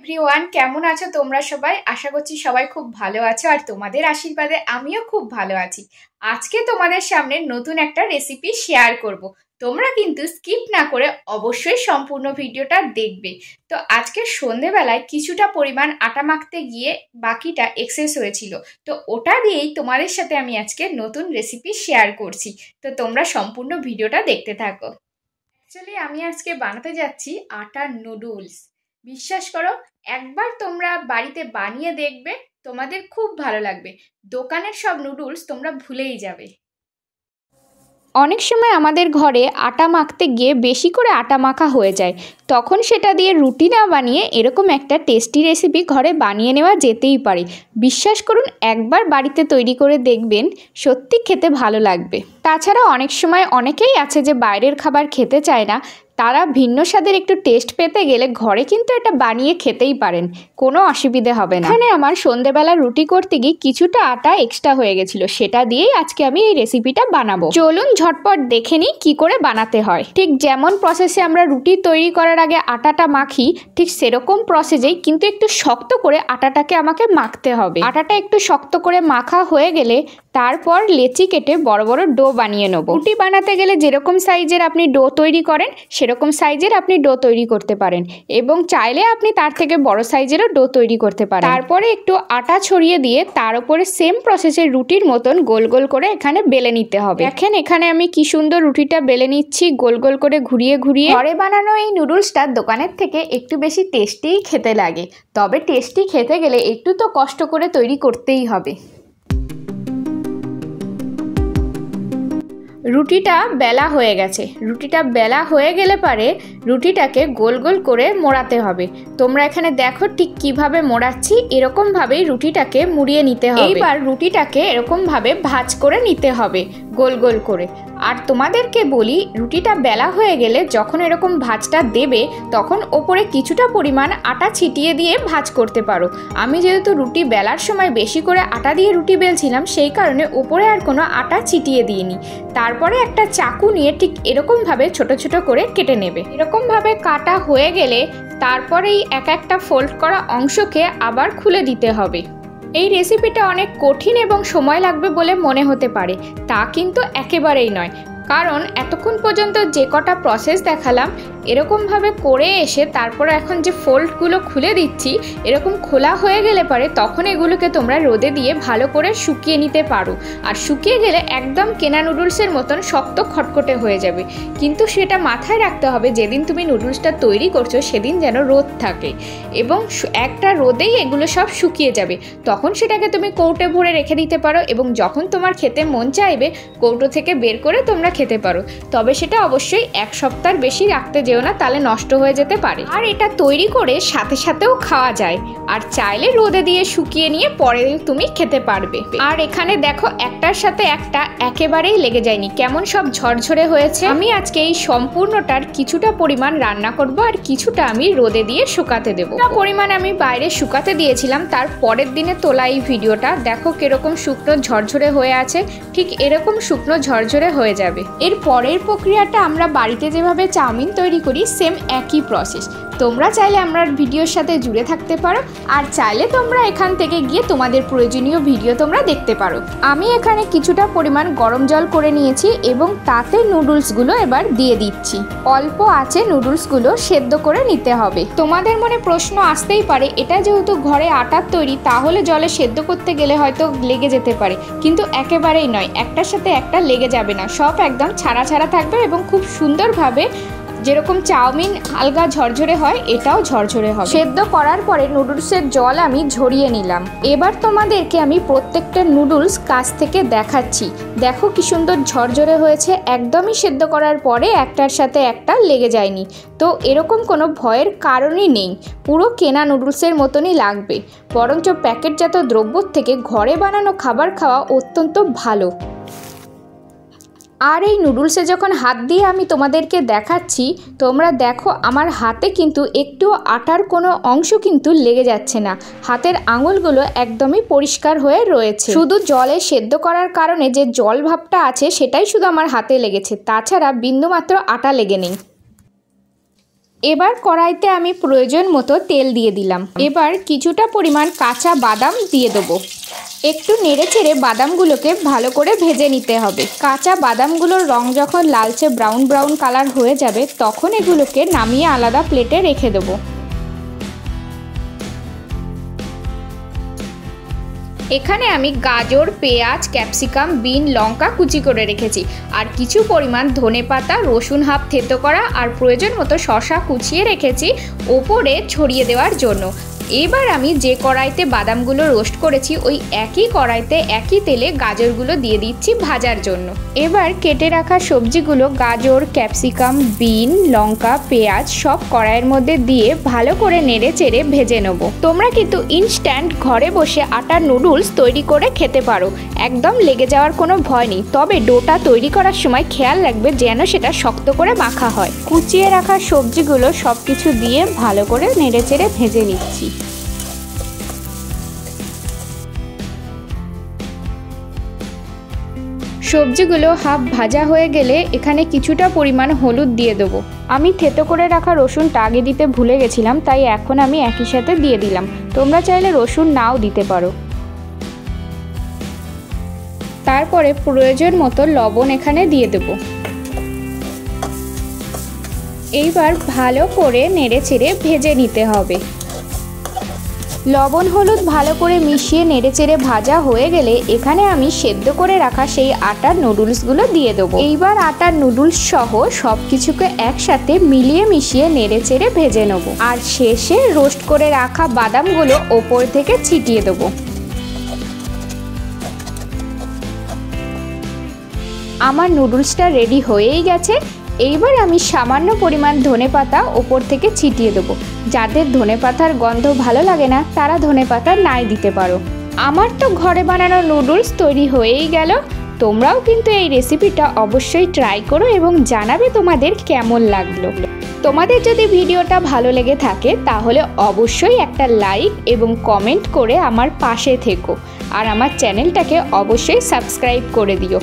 Everyone, কেমন আছো তোমরা সবাই? আশা করছি সবাই খুব ভালো আছো আর তোমাদের আশীর্বাদে আমিও খুব ভালো আছি। আজকে তোমাদের সামনে নতুন একটা রেসিপি শেয়ার করব। তোমরা কিন্তু স্কিপ না করে অবশ্যই সম্পূর্ণ ভিডিওটা দেখবে। তো আজকে সন্ধেবেলায় কিছুটা পরিমাণ আটা মাখতে গিয়ে বাকিটা এক্সেস হয়েছিল, তো ওটা দিয়েই তোমাদের সাথে আমি আজকে নতুন রেসিপি শেয়ার করছি। তো তোমরা সম্পূর্ণ ভিডিওটা দেখতে থাকো। অ্যাকচুয়ালি আমি আজকে বানাতে যাচ্ছি আটার নুডলস। বিশ্বাস করো, একবার তোমরা বাড়িতে বানিয়ে দেখবে, তোমাদের খুব ভালো লাগবে। দোকানের সব নুডলস তোমরা ভুলেই যাবে। অনেক সময় আমাদের ঘরে আটা মাখতে গিয়ে বেশি করে আটা মাখা হয়ে যায়, তখন সেটা দিয়ে রুটি না বানিয়ে এরকম একটা টেস্টি রেসিপি ঘরে বানিয়ে নেওয়া যেতেই পারে। বিশ্বাস করুন, একবার বাড়িতে তৈরি করে দেখবেন, সত্যি খেতে ভালো লাগবে। তাছাড়া অনেক সময় অনেকেই আছে যে বাইরের খাবার খেতে চায় না, তারা ভিন্ন স্বাদের একটু টেস্ট পেতে গেলে ঘরে কিন্তু এটা বানিয়ে খেতেই পারেন, কোনো অসুবিধে হবে না। এখানে আমার সন্ধেবেলা রুটি করতে গিয়ে কিছুটা আটা এক্সট্রা হয়ে গেছিলো, সেটা দিয়েই আজকে আমি এই রেসিপিটা বানাবো। চলুন ঝটপট দেখে নিই কি করে বানাতে হয়। ঠিক যেমন প্রসেসে আমরা রুটি তৈরি করার আগে আটাটা মাখি, ঠিক সেরকম প্রসেসেই কিন্তু একটু শক্ত করে আটাটাকে আমাকে মাখতে হবে। আটাটা একটু শক্ত করে মাখা হয়ে গেলে তারপর লেচি কেটে বড় বড় ডো বানিয়ে নেব। রুটি বানাতে গেলে যেরকম সাইজের আপনি ডো তৈরি করেন সেরকম সাইজের আপনি ডো তৈরি করতে পারেন, এবং চাইলে আপনি তার থেকে বড় সাইজেরও ডো তৈরি করতে পারেন। তারপরে একটু আটা ছড়িয়ে দিয়ে তার উপরে সেম প্রসেসের রুটির মতন গোল গোল করে এখানে বেলে নিতে হবে। দেখেন এখানে আমি কি সুন্দর রুটিটা বেলে নিচ্ছি, গোল গোল করে ঘুরিয়ে ঘুরিয়ে। ঘরে বানানো এই নুডলসটা দোকানের থেকে একটু বেশি টেস্টিই খেতে লাগে, তবে টেস্টি খেতে গেলে একটু তো কষ্ট করে তৈরি করতেই হবে। রুটিটা বেলা হয়ে গেছে। রুটিটা বেলা হয়ে গেলে পারে রুটিটাকে গোল গোল করে মোড়াতে হবে। তোমরা এখানে দেখো ঠিক কিভাবে মোড়াচ্ছি, এরকমভাবেই রুটিটাকে মুড়িয়ে নিতে হবে। এইবার রুটিটাকে এরকমভাবে ভাঁজ করে নিতে হবে গোল গোল করে। আর তোমাদেরকে বলি, রুটিটা বেলা হয়ে গেলে যখন এরকম ভাঁজটা দেবে তখন ওপরে কিছুটা পরিমাণ আটা ছিটিয়ে দিয়ে ভাঁজ করতে পারো। আমি যেহেতু রুটি বেলার সময় বেশি করে আটা দিয়ে রুটি বেলছিলাম, সেই কারণে ওপরে আর কোনো আটা ছিটিয়ে দিইনি। তারপরে একটা চাকু নিয়ে ঠিক এরকমভাবে ছোট ছোট করে কেটে নেবে। এরকমভাবে কাটা হয়ে গেলে তারপরেই এক একটা ফোল্ড করা অংশকে আবার খুলে দিতে হবে। এই রেসিপিটা অনেক কঠিন এবং সময় লাগবে বলে মনে হতে পারে, তা কিন্তু একেবারেই নয়। কারণ এতক্ষণ পর্যন্ত যে কটা প্রসেস দেখালাম এরকমভাবে করে এসে তারপর এখন যে ফোল্ডগুলো খুলে দিচ্ছি, এরকম খোলা হয়ে গেলে পারে তখন এগুলোকে তোমরা রোদে দিয়ে ভালো করে শুকিয়ে নিতে পারো। আর শুকিয়ে গেলে একদম কেনা নুডলসের মতন শক্ত খটখটে হয়ে যাবে। কিন্তু সেটা মাথায় রাখতে হবে, যেদিন তুমি নুডলসটা তৈরি করছো সেদিন যেন রোদ থাকে, এবং একটা রোদেই এগুলো সব শুকিয়ে যাবে। তখন সেটাকে তুমি কৌটো ভরে রেখে দিতে পারো, এবং যখন তোমার খেতে মন চাইবে কৌটো থেকে বের করে তোমরা খেতে পারো। তবে সেটা অবশ্যই এক সপ্তাহের বেশি রাখতে যেও না, তাহলে নষ্ট হয়ে যেতে পারে। আর এটা তৈরি করে সাথে সাথেও খাওয়া যায়, আর চাইলে রোদে দিয়ে শুকিয়ে নিয়ে পরে তুমি খেতে পারবে। আর এখানে দেখো একটার সাথে একটা একেবারেই লেগে যায়নি, কেমন সব ঝরঝরে হয়েছে। আমি আজকে এই সম্পূর্ণটার কিছুটা পরিমাণ রান্না করব আর কিছুটা আমি রোদে দিয়ে শুকাতে দেবো। পরিমাণ আমি বাইরে শুকাতে দিয়েছিলাম, তার পরের দিনে তোলা এই ভিডিওটা দেখো কিরকম শুকনো ঝরঝরে হয়ে আছে। ঠিক এরকম শুকনো ঝরঝরে হয়ে যাবে। এর পরের প্রক্রিয়াটা আমরা বাড়িতে যেভাবে চাউমিন তৈরি করি সেম একই প্রসেস। তোমরা চাইলে আমার ভিডিওর সাথে জুড়ে থাকতে পারো, আর চাইলে তোমরা এখান থেকে গিয়ে তোমাদের প্রয়োজনীয় ভিডিও তোমরা দেখতে পারো। আমি এখানে কিছুটা পরিমাণ গরম জল করে নিয়েছি এবং তাতে নুডলসগুলো এবার দিয়ে দিচ্ছি। অল্প আছে নুডলসগুলো সেদ্ধ করে নিতে হবে। তোমাদের মনে প্রশ্ন আসতেই পারে, এটা যেহেতু ঘরে আটার তৈরি তাহলে জলে সেদ্ধ করতে গেলে হয়তো লেগে যেতে পারে, কিন্তু একেবারেই নয়, একটার সাথে একটা লেগে যাবে না, সব একদম ছাড়া ছাড়া থাকবে এবং খুব সুন্দরভাবে যেরকম চাউমিন আলগা ঝরঝরে হয় এটাও ঝরঝরে হবে। সেদ্ধ করার পরে নুডলসের জল আমি ঝরিয়ে নিলাম। এবার তোমাদেরকে আমি প্রত্যেকটা নুডলস কাছ থেকে দেখাচ্ছি। দেখো কি সুন্দর ঝরঝরে হয়েছে, একদমই সেদ্ধ করার পরে একটার সাথে একটা লেগে যায়নি। তো এরকম কোনো ভয়ের কারণই নেই, পুরো কেনা নুডলসের মতনই লাগবে। বরঞ্চ প্যাকেটজাত দ্রব্যর থেকে ঘরে বানানো খাবার খাওয়া অত্যন্ত ভালো। আর এই নুডলসে যখন হাত দিয়ে আমি তোমাদেরকে দেখাচ্ছি, তোমরা দেখো আমার হাতে কিন্তু একটু আটার কোনো অংশ কিন্তু লেগে যাচ্ছে না, হাতের আঙুলগুলো একদমই পরিষ্কার হয়ে রয়েছে। শুধু জলে সেদ্ধ করার কারণে যে জল ভাবটা আছে সেটাই শুধু আমার হাতে লেগেছে, তাছাড়া বিন্দুমাত্র আটা লেগে নেই। এবার কড়াইতে আমি প্রয়োজন মতো তেল দিয়ে দিলাম। এবার কিছুটা পরিমাণ কাঁচা বাদাম দিয়ে দেবো। একটু নেড়েচেড়ে বাদামগুলোকে ভালো করে ভেজে নিতে হবে। কাঁচা বাদামগুলোর রং যখন লালচে ব্রাউন ব্রাউন কালার হয়ে যাবে তখন এগুলোকে নামিয়ে আলাদা প্লেটে রেখে দেবো। এখানে আমি গাজর, পেঁয়াজ, ক্যাপসিকাম, বিন, লঙ্কা কুচি করে রেখেছি, আর কিছু পরিমাণ ধনেপাতা, রসুন হাফ থেতো করা আর প্রয়োজন মতো শসা কুচিয়ে রেখেছি ওপরে ছড়িয়ে দেওয়ার জন্য। এবার আমি যে কড়াইতে বাদামগুলো রোস্ট করেছি ওই একই কড়াইতে একই তেলে গাজরগুলো দিয়ে দিচ্ছি ভাজার জন্য। এবার কেটে রাখা সবজিগুলো গাজর, ক্যাপসিকাম, বিন, লঙ্কা, পেঁয়াজ সব কড়াইয়ের মধ্যে দিয়ে ভালো করে নেড়ে চেড়ে ভেজে নেব। তোমরা কিন্তু ইনস্ট্যান্ট ঘরে বসে আটার নুডলস তৈরি করে খেতে পারো, একদম লেগে যাওয়ার কোনো ভয় নেই। তবে ডোটা তৈরি করার সময় খেয়াল রাখবে যেন সেটা শক্ত করে মাখা হয়। কুচিয়ে রাখা সবজিগুলো সব কিছু দিয়ে ভালো করে নেড়ে চেড়ে ভেজে নিচ্ছি। সবজিগুলো হাফ ভাজা হয়ে গেলে এখানে কিছুটা পরিমাণ হলুদ দিয়ে দেবো। আমি থেতো করে রাখা রসুনটা আগে দিতে ভুলে গেছিলাম, তাই এখন আমি একই সাথে দিয়ে দিলাম। তোমরা চাইলে রসুন নাও দিতে পারো। তারপরে প্রয়োজন মতো লবণ এখানে দিয়ে দেবো। এইবার ভালো করে নেড়েচেড়ে ভেজে নিতে হবে। লবণ হলুদ ভালো করে মিশিয়ে নেড়েচেড়ে ভাজা হয়ে গেলে এখানে আমি সেদ্ধ করে রাখা সেই আটার নুডলসগুলো দিয়ে দেবো। এইবার আটার নুডলস সহ সব কিছুকে একসাথে মিলিয়ে মিশিয়ে নেড়েচেড়ে ভেজে নেব, আর শেষে রোস্ট করে রাখা বাদামগুলো ওপর থেকে ছিটিয়ে দেবো। আমার নুডলসটা রেডি হয়েই গেছে। এইবার আমি সামান্য পরিমাণ ধনেপাতা ওপর থেকে ছিটিয়ে দেবো। যাদের ধনেপাতার গন্ধ ভালো লাগে না তারা ধনেপাতা নাই দিতে পারো। আমার তো ঘরে বানানো নুডলস তৈরি হয়েই গেল। তোমরাও কিন্তু এই রেসিপিটা অবশ্যই ট্রাই করো এবং জানাবে তোমাদের কেমন লাগলো। তোমাদের যদি ভিডিওটা ভালো লেগে থাকে তাহলে অবশ্যই একটা লাইক এবং কমেন্ট করে আমার পাশে থেকো, আর আমার চ্যানেলটাকে অবশ্যই সাবস্ক্রাইব করে দিও।